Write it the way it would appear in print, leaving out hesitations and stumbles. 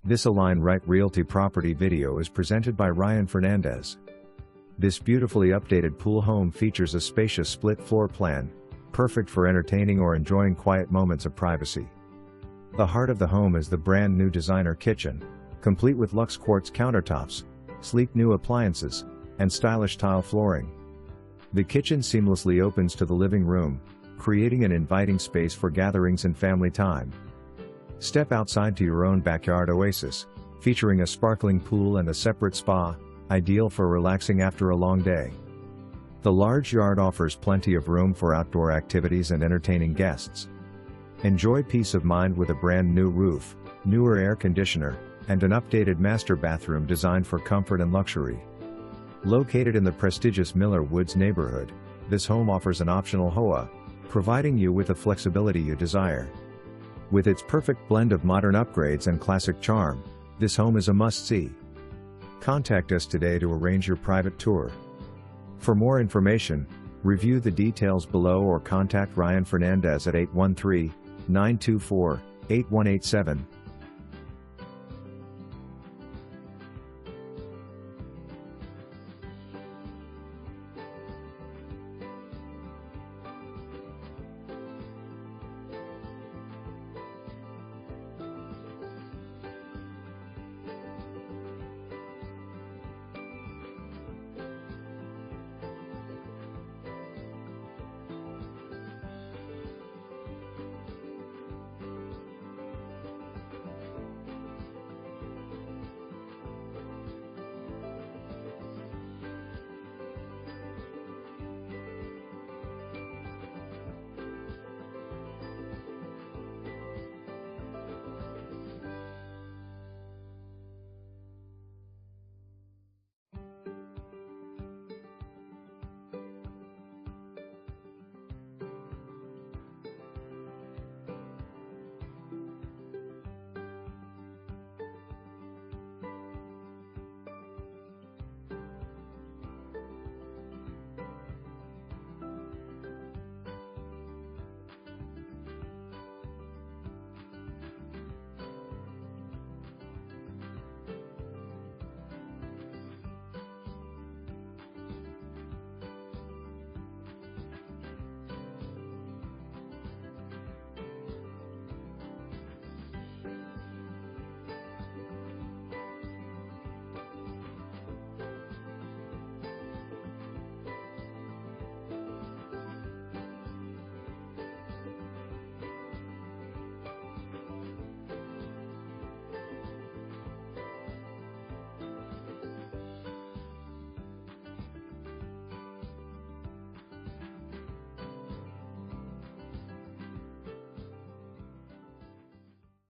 This Align Right Realty property video is presented by Ryan Fernandez. This beautifully updated pool home features a spacious split floor plan, perfect for entertaining or enjoying quiet moments of privacy. The heart of the home is the brand new designer kitchen, complete with luxe quartz countertops, sleek new appliances, and stylish tile flooring. The kitchen seamlessly opens to the living room, creating an inviting space for gatherings and family time. Step outside to your own backyard oasis, featuring a sparkling pool and a separate spa, ideal for relaxing after a long day. The large yard offers plenty of room for outdoor activities and entertaining guests. Enjoy peace of mind with a brand new roof, newer air conditioner, and an updated master bathroom designed for comfort and luxury. Located in the prestigious Miller Woods neighborhood, this home offers an optional HOA, providing you with the flexibility you desire. With its perfect blend of modern upgrades and classic charm, this home is a must-see. Contact us today to arrange your private tour. For more information, review the details below or contact Ryan Fernandez at 813-924-8187.